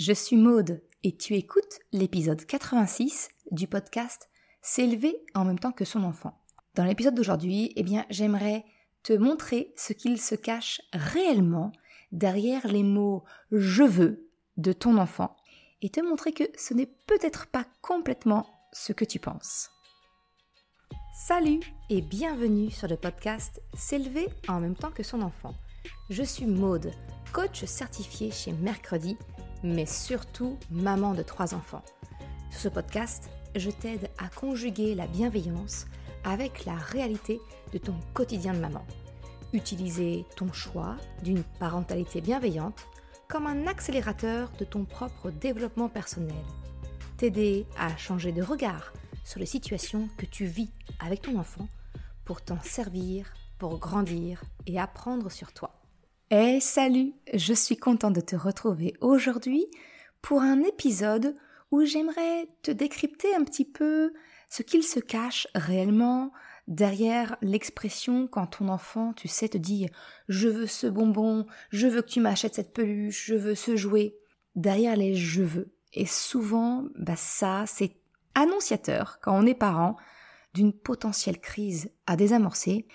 je suis Maude et tu écoutes l'épisode 86 du podcast S'élever en même temps que son enfant. Dans l'épisode d'aujourd'hui, j'aimerais te montrer ce qu'il se cache réellement derrière les mots « je veux » de ton enfant et te montrer que ce n'est peut-être pas complètement ce que tu penses. Salut et bienvenue sur le podcast S'élever en même temps que son enfant. Je suis Maude, coach certifié chez Mercredi, mais surtout maman de 3 enfants. Sur ce podcast, je t'aide à conjuguer la bienveillance avec la réalité de ton quotidien de maman. Utiliser ton choix d'une parentalité bienveillante comme un accélérateur de ton propre développement personnel. T'aider à changer de regard sur les situations que tu vis avec ton enfant pour t'en servir, pour grandir et apprendre sur toi. Hey, salut! Je suis contente de te retrouver aujourd'hui pour un épisode où j'aimerais te décrypter un petit peu ce qu'il se cache réellement derrière l'expression quand ton enfant, tu sais, te dit « je veux ce bonbon, je veux que tu m'achètes cette peluche, je veux ce jouet ». Derrière les « je veux ». Et souvent, ça, c'est annonciateur, quand on est parent, d'une potentielle crise à désamorcer.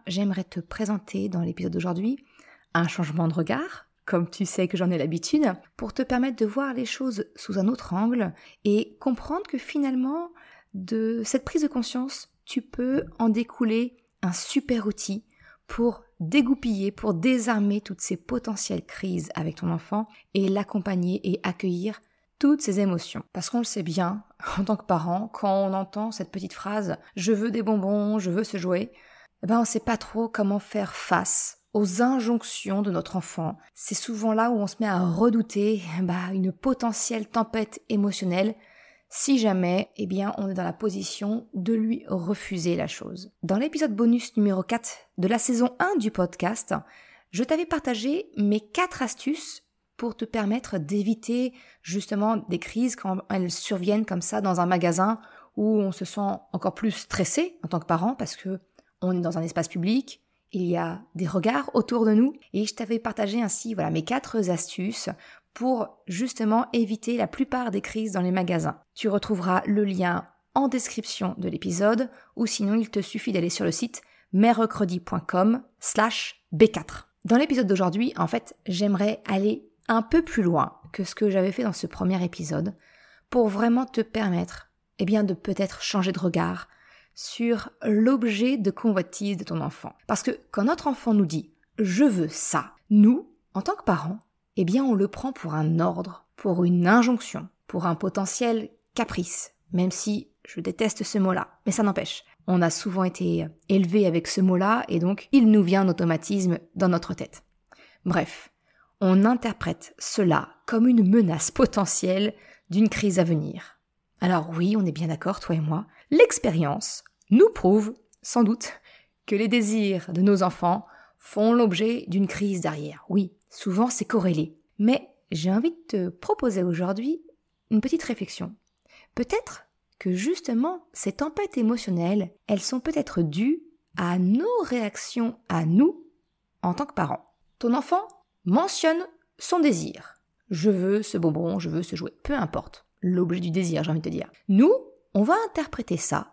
J'aimerais te présenter dans l'épisode d'aujourd'hui un changement de regard, comme tu sais que j'en ai l'habitude, pour te permettre de voir les choses sous un autre angle et comprendre que finalement, de cette prise de conscience, tu peux en découler un super outil pour dégoupiller, pour désarmer toutes ces potentielles crises avec ton enfant et l'accompagner et accueillir toutes ces émotions. Parce qu'on le sait bien, en tant que parent, quand on entend cette petite phrase « je veux des bonbons, je veux ce jouet », on ne sait pas trop comment faire face aux injonctions de notre enfant. C'est souvent là où on se met à redouter une potentielle tempête émotionnelle si jamais on est dans la position de lui refuser la chose. Dans l'épisode bonus numéro 4 de la saison 1 du podcast, je t'avais partagé mes 4 astuces pour te permettre d'éviter justement des crises quand elles surviennent comme ça dans un magasin où on se sent encore plus stressé en tant que parent parce que on est dans un espace public, il y a des regards autour de nous et je t'avais partagé ainsi mes 4 astuces pour justement éviter la plupart des crises dans les magasins. Tu retrouveras le lien en description de l'épisode ou sinon il te suffit d'aller sur le site merrecredi.com/B4. Dans l'épisode d'aujourd'hui, j'aimerais aller un peu plus loin que ce que j'avais fait dans ce premier épisode pour vraiment te permettre de peut-être changer de regard sur l'objet de convoitise de ton enfant. Parce que quand notre enfant nous dit « je veux ça », nous, en tant que parents, on le prend pour un ordre, pour une injonction, pour un potentiel caprice, même si je déteste ce mot-là, mais ça n'empêche. On a souvent été élevés avec ce mot-là et donc il nous vient en automatisme dans notre tête. Bref, on interprète cela comme une menace potentielle d'une crise à venir. Alors oui, on est bien d'accord, toi et moi, l'expérience nous prouve, sans doute, que les désirs de nos enfants font l'objet d'une crise derrière. Oui, souvent c'est corrélé. Mais j'ai envie de te proposer aujourd'hui une petite réflexion. Peut-être que justement, ces tempêtes émotionnelles, elles sont peut-être dues à nos réactions à nous en tant que parents. Ton enfant mentionne son désir. Je veux ce bonbon, je veux ce jouet, peu importe. L'objet du désir, j'ai envie de te dire. Nous, on va interpréter ça,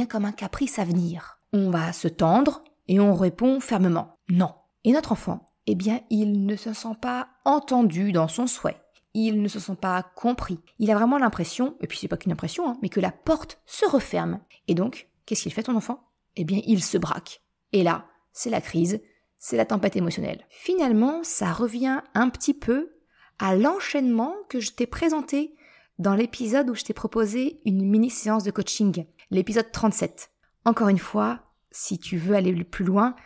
comme un caprice à venir. On va se tendre et on répond fermement « non ». Et notre enfant, il ne se sent pas entendu dans son souhait. Il ne se sent pas compris. Il a vraiment l'impression, et puis c'est pas qu'une impression, mais que la porte se referme. Et donc, qu'est-ce qu'il fait ton enfant ? Il se braque. Et là, c'est la crise, c'est la tempête émotionnelle. Finalement, ça revient un petit peu à l'enchaînement que je t'ai présenté dans l'épisode où je t'ai proposé une mini-séance de coaching, l'épisode 37. Encore une fois, si tu veux aller plus loin,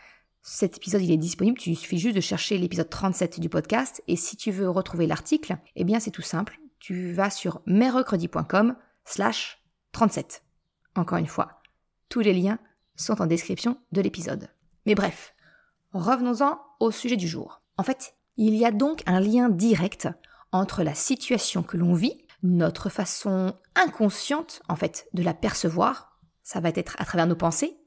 cet épisode il est disponible, il suffit juste de chercher l'épisode 37 du podcast et si tu veux retrouver l'article, c'est tout simple, tu vas sur merrecredi.com/37. Encore une fois, tous les liens sont en description de l'épisode. Mais bref, revenons-en au sujet du jour. Il y a donc un lien direct entre la situation que l'on vit, notre façon inconsciente, de la percevoir, ça va être à travers nos pensées,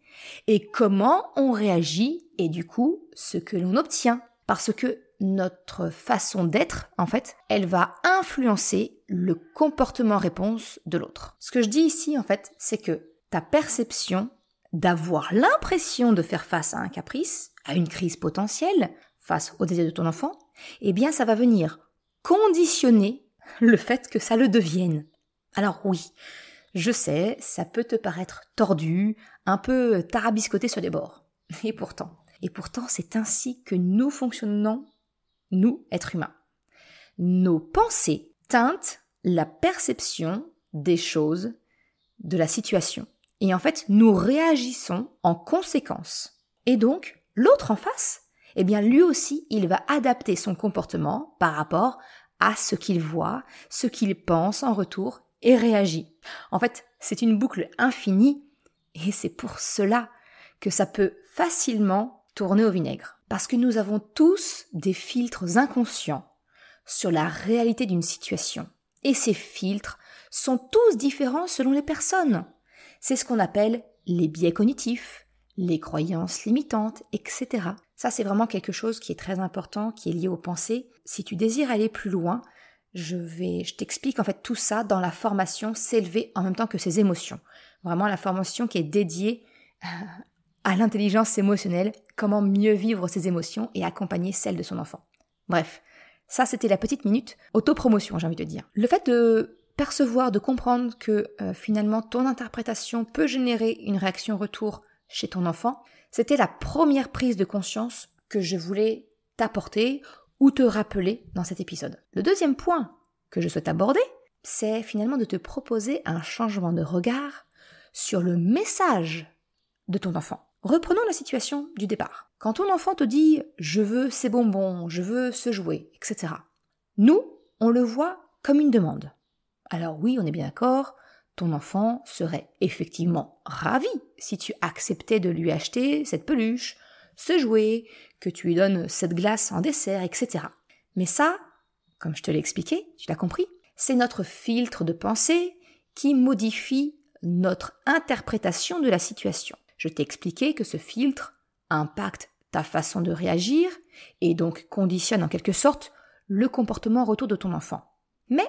et comment on réagit et du coup, ce que l'on obtient. Parce que notre façon d'être, en fait, elle va influencer le comportement-réponse de l'autre. Ce que je dis ici, en fait, c'est que ta perception d'avoir l'impression de faire face à un caprice, à une crise potentielle, face au désir de ton enfant, eh bien, ça va venir conditionner le fait que ça le devienne. Alors oui, je sais, ça peut te paraître tordu, un peu tarabiscoté sur les bords. Et pourtant, c'est ainsi que nous fonctionnons, nous, êtres humains. Nos pensées teintent la perception des choses, de la situation. Et en fait, nous réagissons en conséquence. Et donc, l'autre en face, eh bien, lui aussi, il va adapter son comportement par rapport à ce qu'il voit, ce qu'il pense en retour et réagit. En fait, c'est une boucle infinie et c'est pour cela que ça peut facilement tourner au vinaigre. Parce que nous avons tous des filtres inconscients sur la réalité d'une situation. Et ces filtres sont tous différents selon les personnes. C'est ce qu'on appelle les biais cognitifs, les croyances limitantes, etc. Ça, c'est vraiment quelque chose qui est très important, qui est lié aux pensées. Si tu désires aller plus loin, je t'explique en fait tout ça dans la formation S'élever en même temps que ses émotions. Vraiment la formation qui est dédiée à l'intelligence émotionnelle, comment mieux vivre ses émotions et accompagner celles de son enfant. Bref, ça c'était la petite minute autopromotion, j'ai envie de dire. Le fait de percevoir, de comprendre que finalement ton interprétation peut générer une réaction retour chez ton enfant, c'était la première prise de conscience que je voulais t'apporter ou te rappeler dans cet épisode. Le deuxième point que je souhaite aborder, c'est finalement de te proposer un changement de regard sur le message de ton enfant. Reprenons la situation du départ. Quand ton enfant te dit « je veux ces bonbons, je veux ce jouet », etc. Nous, on le voit comme une demande. Alors oui, on est bien d'accord, ton enfant serait effectivement ravi si tu acceptais de lui acheter cette peluche, ce jouet, que tu lui donnes cette glace en dessert, etc. Mais ça, comme je te l'ai expliqué, tu l'as compris, c'est notre filtre de pensée qui modifie notre interprétation de la situation. Je t'ai expliqué que ce filtre impacte ta façon de réagir et donc conditionne en quelque sorte le comportement retour de ton enfant. Mais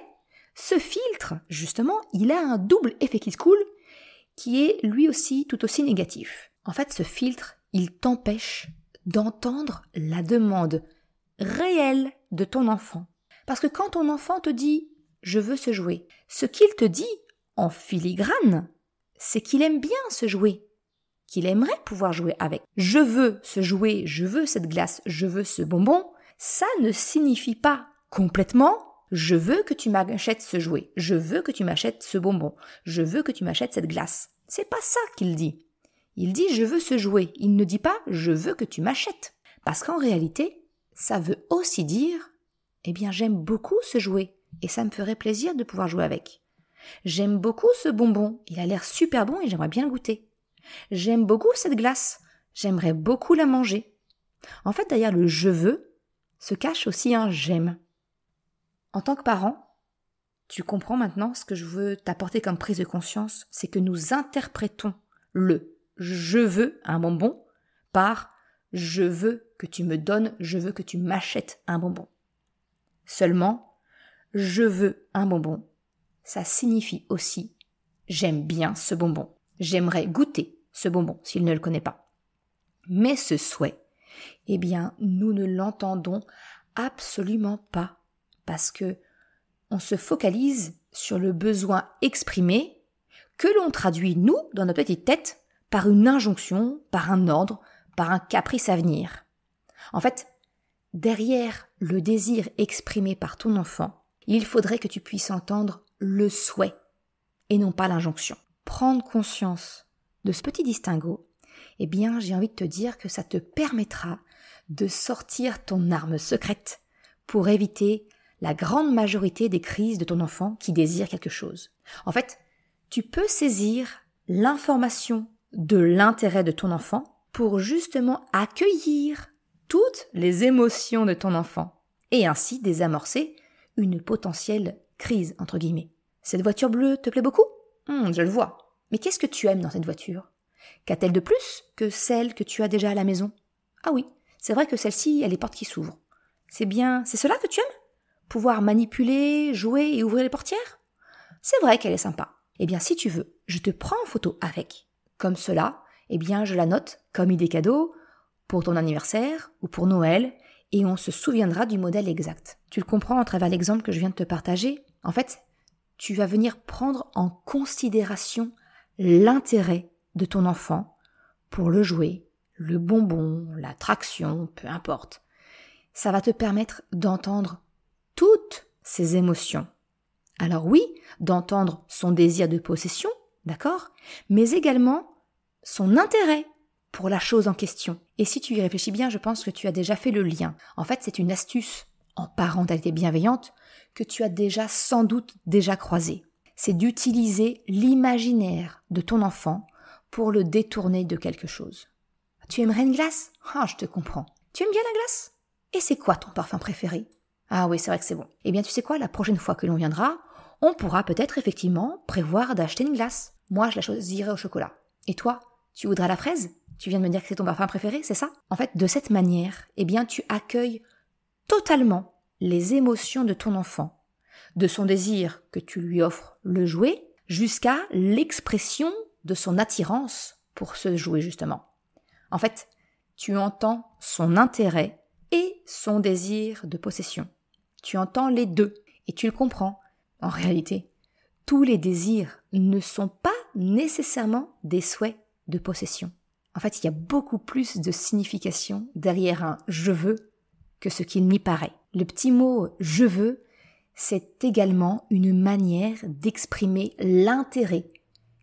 ce filtre, justement, il a un double effet qui se coule qui est lui aussi tout aussi négatif. En fait, ce filtre, il t'empêche d'entendre la demande réelle de ton enfant. Parce que quand ton enfant te dit « je veux ce jouet », ce qu'il te dit en filigrane, c'est qu'il aime bien ce jouet, qu'il aimerait pouvoir jouer avec. Je veux ce jouet, je veux cette glace, je veux ce bonbon, ça ne signifie pas complètement je veux que tu m'achètes ce jouet, je veux que tu m'achètes ce bonbon, je veux que tu m'achètes cette glace. C'est pas ça qu'il dit. Il dit je veux ce jouet, il ne dit pas je veux que tu m'achètes. Parce qu'en réalité, ça veut aussi dire eh bien j'aime beaucoup ce jouet et ça me ferait plaisir de pouvoir jouer avec. J'aime beaucoup ce bonbon, il a l'air super bon et j'aimerais bien le goûter. J'aime beaucoup cette glace, j'aimerais beaucoup la manger. En fait, derrière le « je veux » se cache aussi un « j'aime ». En tant que parent, tu comprends maintenant ce que je veux t'apporter comme prise de conscience, c'est que nous interprétons le « je veux un bonbon » par « je veux que tu me donnes, je veux que tu m'achètes un bonbon ». Seulement, « je veux un bonbon », ça signifie aussi « j'aime bien ce bonbon ». J'aimerais goûter ce bonbon s'il ne le connaît pas. Mais ce souhait, eh bien, nous ne l'entendons absolument pas parce que on se focalise sur le besoin exprimé que l'on traduit, nous, dans notre petite tête, par une injonction, par un ordre, par un caprice à venir. En fait, derrière le désir exprimé par ton enfant, il faudrait que tu puisses entendre le souhait et non pas l'injonction. Prendre conscience de ce petit distinguo, eh bien, j'ai envie de te dire que ça te permettra de sortir ton arme secrète pour éviter la grande majorité des crises de ton enfant qui désire quelque chose. En fait, tu peux saisir l'information de l'intérêt de ton enfant pour justement accueillir toutes les émotions de ton enfant et ainsi désamorcer une potentielle crise, entre guillemets. Cette voiture bleue te plaît beaucoup ? Je le vois. Mais qu'est-ce que tu aimes dans cette voiture ? Qu'a-t-elle de plus que celle que tu as déjà à la maison ? Ah oui, c'est vrai que celle-ci a les portes qui s'ouvrent. C'est cela que tu aimes? Pouvoir manipuler, jouer et ouvrir les portières? C'est vrai qu'elle est sympa. Eh bien, si tu veux, je te prends en photo avec. Comme cela, eh bien, je la note comme idée cadeau pour ton anniversaire ou pour Noël et on se souviendra du modèle exact. Tu le comprends à travers l'exemple que je viens de te partager? En fait, tu vas venir prendre en considération l'intérêt de ton enfant pour le jouet, le bonbon, l'attraction, peu importe. Ça va te permettre d'entendre toutes ses émotions. Alors oui, d'entendre son désir de possession, d'accord, mais également son intérêt pour la chose en question. Et si tu y réfléchis bien, je pense que tu as déjà fait le lien. En fait, c'est une astuce en parentalité bienveillante que tu as sans doute déjà croisée. C'est d'utiliser l'imaginaire de ton enfant pour le détourner de quelque chose. Tu aimerais une glace? Ah, je te comprends. Tu aimes bien la glace? Et c'est quoi ton parfum préféré? Ah oui, c'est vrai que c'est bon. Eh bien, tu sais quoi, la prochaine fois que l'on viendra, on pourra peut-être effectivement prévoir d'acheter une glace. Moi, je la choisirai au chocolat. Et toi, tu voudrais la fraise? Tu viens de me dire que c'est ton parfum préféré, c'est ça? En fait, de cette manière, eh bien, tu accueilles totalement les émotions de ton enfant, de son désir que tu lui offres le jouet, jusqu'à l'expression de son attirance pour ce jouet, justement. En fait, tu entends son intérêt et son désir de possession. Tu entends les deux et tu le comprends. En réalité, tous les désirs ne sont pas nécessairement des souhaits de possession. En fait, il y a beaucoup plus de signification derrière un « je veux » que ce qu'il n'y paraît. Le petit mot « je veux », c'est également une manière d'exprimer l'intérêt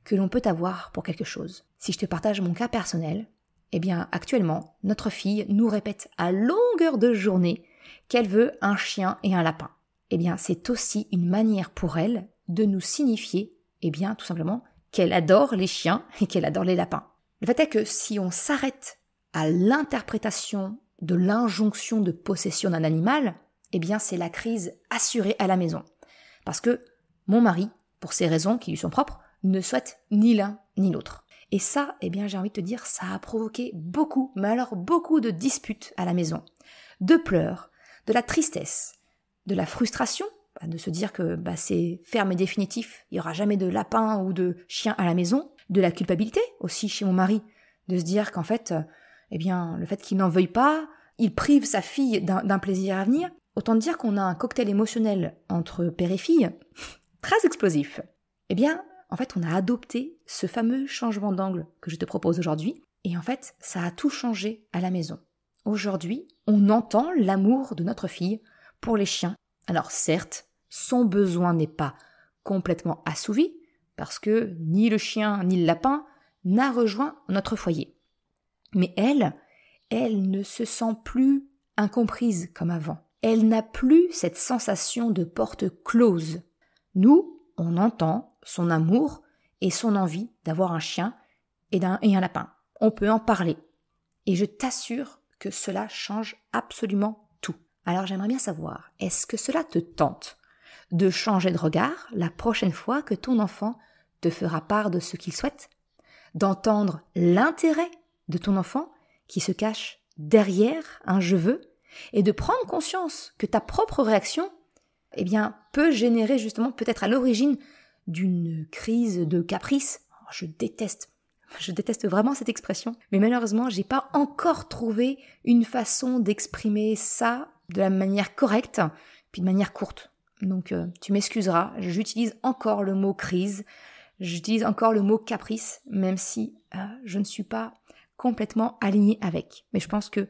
que l'on peut avoir pour quelque chose. Si je te partage mon cas personnel, eh bien, actuellement, notre fille nous répète à longueur de journée qu'elle veut un chien et un lapin. Eh bien, c'est aussi une manière pour elle de nous signifier, eh bien, tout simplement, qu'elle adore les chiens et qu'elle adore les lapins. Le fait est que si on s'arrête à l'interprétation de l'injonction de possession d'un animal, eh bien, c'est la crise assurée à la maison. Parce que mon mari, pour ses raisons qui lui sont propres, ne souhaite ni l'un ni l'autre. Et ça, eh bien, j'ai envie de te dire, ça a provoqué beaucoup, mais alors beaucoup de disputes à la maison. De pleurs, de la tristesse, de la frustration, de se dire que c'est ferme et définitif, il n'y aura jamais de lapin ou de chien à la maison, de la culpabilité aussi chez mon mari, de se dire qu'en fait, eh bien, le fait qu'il n'en veuille pas, il prive sa fille d'un plaisir à venir. Autant dire qu'on a un cocktail émotionnel entre père et fille très explosif. Eh bien, en fait, on a adopté ce fameux changement d'angle que je te propose aujourd'hui, et en fait, ça a tout changé à la maison. Aujourd'hui, on entend l'amour de notre fille pour les chiens. Alors certes, son besoin n'est pas complètement assouvi, parce que ni le chien ni le lapin n'a rejoint notre foyer. Mais elle ne se sent plus incomprise comme avant. Elle n'a plus cette sensation de porte close. Nous, on entend son amour et son envie d'avoir un chien et un lapin. On peut en parler. Et je t'assure que cela change absolument tout. Alors j'aimerais bien savoir, est-ce que cela te tente de changer de regard la prochaine fois que ton enfant te fera part de ce qu'il souhaite? D'entendre l'intérêt de ton enfant qui se cache derrière un « je veux » et de prendre conscience que ta propre réaction, eh bien, peut générer justement peut-être à l'origine d'une crise de caprice. Je déteste vraiment cette expression, mais malheureusement, j'ai pas encore trouvé une façon d'exprimer ça de la manière correcte, puis de manière courte. Donc, tu m'excuseras, j'utilise encore le mot crise, j'utilise encore le mot caprice, même si je ne suis pas complètement alignée avec. Mais je pense que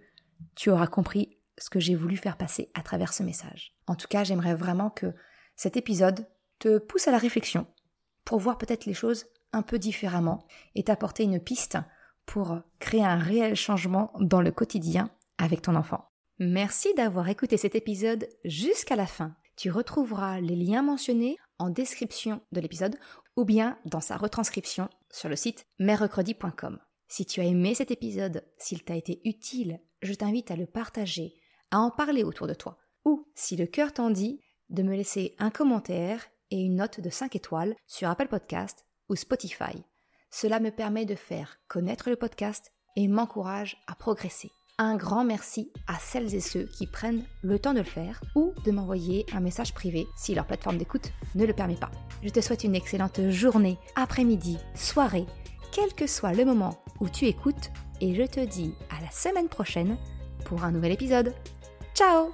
tu auras compris ce que j'ai voulu faire passer à travers ce message. En tout cas, j'aimerais vraiment que cet épisode te pousse à la réflexion pour voir peut-être les choses un peu différemment et t'apporter une piste pour créer un réel changement dans le quotidien avec ton enfant. Merci d'avoir écouté cet épisode jusqu'à la fin. Tu retrouveras les liens mentionnés en description de l'épisode ou bien dans sa retranscription sur le site merrecredi.com. Si tu as aimé cet épisode, s'il t'a été utile, je t'invite à le partager, à en parler autour de toi. Ou, si le cœur t'en dit, de me laisser un commentaire et une note de 5 étoiles sur Apple Podcast ou Spotify. Cela me permet de faire connaître le podcast et m'encourage à progresser. Un grand merci à celles et ceux qui prennent le temps de le faire ou de m'envoyer un message privé si leur plateforme d'écoute ne le permet pas. Je te souhaite une excellente journée, après-midi, soirée, quel que soit le moment où tu écoutes et je te dis à la semaine prochaine pour un nouvel épisode. Ciao!